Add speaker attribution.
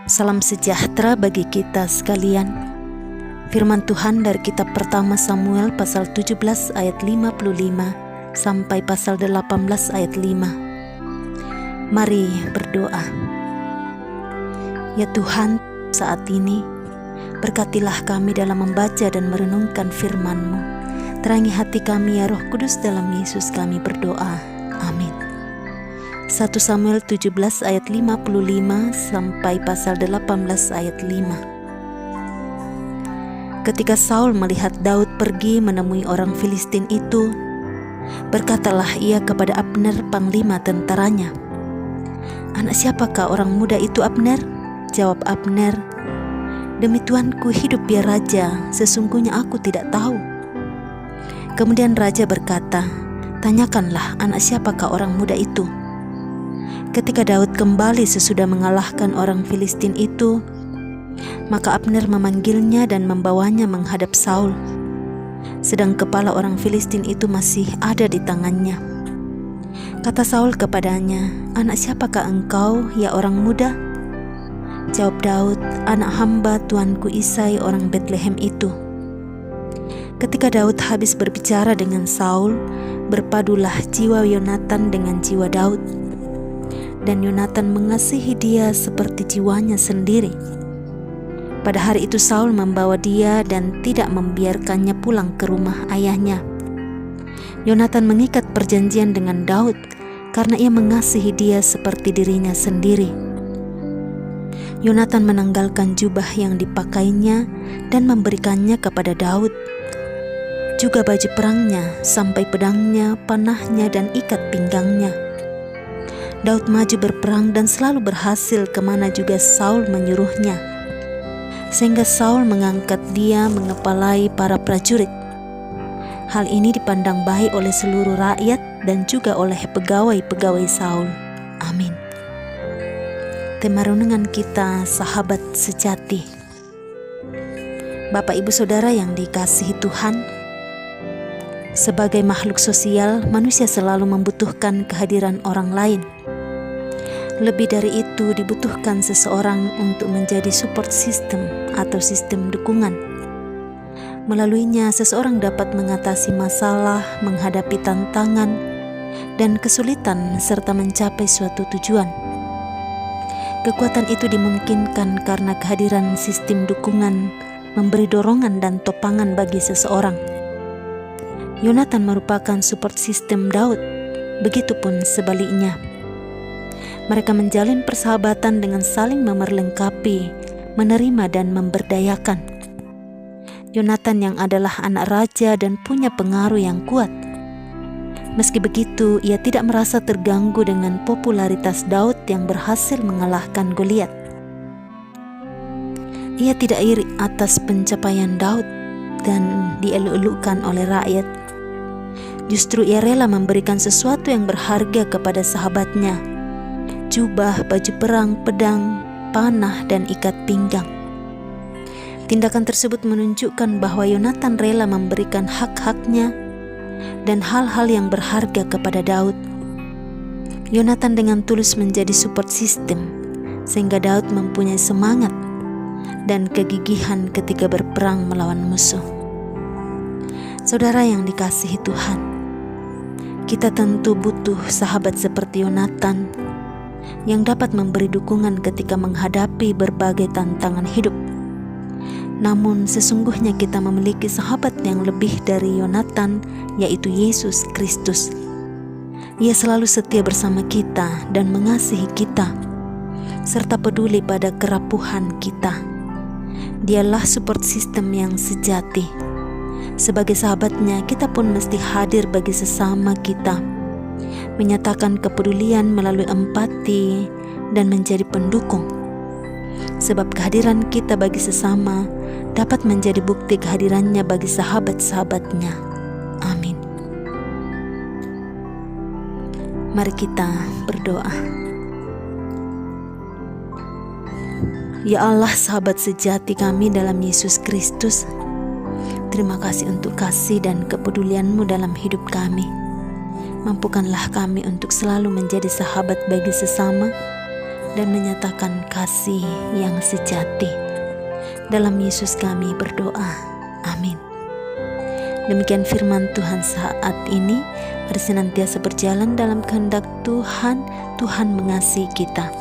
Speaker 1: Salam sejahtera bagi kita sekalian. Firman Tuhan dari kitab pertama Samuel pasal 17 ayat 55 sampai pasal 18 ayat 5. Mari berdoa. Ya Tuhan, saat ini berkatilah kami dalam membaca dan merenungkan firman-Mu. Terangi hati kami ya Roh Kudus, dalam Yesus kami berdoa. Amin. 1 Samuel 17 ayat 55 sampai pasal 18 ayat 5. Ketika Saul melihat Daud pergi menemui orang Filistin itu, berkatalah ia kepada Abner, panglima tentaranya, "Anak siapakah orang muda itu, Abner?" Jawab Abner, "Demi Tuanku hidup ya Raja, sesungguhnya aku tidak tahu." Kemudian Raja berkata, "Tanyakanlah anak siapakah orang muda itu." Ketika Daud kembali sesudah mengalahkan orang Filistin itu, maka Abner memanggilnya dan membawanya menghadap Saul, sedang kepala orang Filistin itu masih ada di tangannya. Kata Saul kepadanya, "Anak siapakah engkau, ya orang muda?" Jawab Daud, "Anak hamba tuanku Isai orang Betlehem itu." Ketika Daud habis berbicara dengan Saul, berpadulah jiwa Yonatan dengan jiwa Daud, dan Yonatan mengasihi dia seperti jiwanya sendiri. Pada hari itu Saul membawa dia dan tidak membiarkannya pulang ke rumah ayahnya. Yonatan mengikat perjanjian dengan Daud karena ia mengasihi dia seperti dirinya sendiri. Yonatan menanggalkan jubah yang dipakainya dan memberikannya kepada Daud, juga baju perangnya, sampai pedangnya, panahnya, dan ikat pinggangnya. Daud maju berperang dan selalu berhasil kemana juga Saul menyuruhnya, sehingga Saul mengangkat dia mengepalai para prajurit. Hal ini dipandang baik oleh seluruh rakyat dan juga oleh pegawai-pegawai Saul. Amin. Tema renungan kita, sahabat sejati. Bapak Ibu Saudara yang dikasihi Tuhan, sebagai makhluk sosial, manusia selalu membutuhkan kehadiran orang lain. Lebih dari itu, dibutuhkan seseorang untuk menjadi support system atau sistem dukungan. Melaluinya, seseorang dapat mengatasi masalah, menghadapi tantangan dan kesulitan, serta mencapai suatu tujuan. Kekuatan itu dimungkinkan karena kehadiran sistem dukungan memberi dorongan dan topangan bagi seseorang. Yonatan merupakan support system Daud, begitupun sebaliknya. Mereka menjalin persahabatan dengan saling memerlengkapi, menerima dan memberdayakan. Yonatan yang adalah anak raja dan punya pengaruh yang kuat. Meski begitu, ia tidak merasa terganggu dengan popularitas Daud yang berhasil mengalahkan Goliat. Ia tidak iri atas pencapaian Daud dan dieluk-elukkan oleh rakyat. Justru ia rela memberikan sesuatu yang berharga kepada sahabatnya: jubah, baju perang, pedang, panah, dan ikat pinggang. Tindakan tersebut menunjukkan bahwa Yonatan rela memberikan hak-haknya dan hal-hal yang berharga kepada Daud. Yonatan dengan tulus menjadi support system, sehingga Daud mempunyai semangat dan kegigihan ketika berperang melawan musuh. Saudara yang dikasihi Tuhan, kita tentu butuh sahabat seperti Yonatan yang dapat memberi dukungan ketika menghadapi berbagai tantangan hidup. Namun sesungguhnya kita memiliki sahabat yang lebih dari Yonatan, yaitu Yesus Kristus. Ia selalu setia bersama kita dan mengasihi kita, serta peduli pada kerapuhan kita. Dialah support system yang sejati. Sebagai sahabatnya, kita pun mesti hadir bagi sesama kita, menyatakan kepedulian melalui empati dan menjadi pendukung. Sebab kehadiran kita bagi sesama dapat menjadi bukti kehadirannya bagi sahabat-sahabatnya. Amin. Mari kita berdoa. Ya Allah, sahabat sejati kami dalam Yesus Kristus, terima kasih untuk kasih dan kepedulian-Mu dalam hidup kami. Mampukanlah kami untuk selalu menjadi sahabat bagi sesama, dan menyatakan kasih yang sejati. Dalam Yesus kami berdoa. Amin. Demikian firman Tuhan saat ini. Mari senantiasa berjalan dalam kehendak Tuhan. Tuhan mengasihi kita.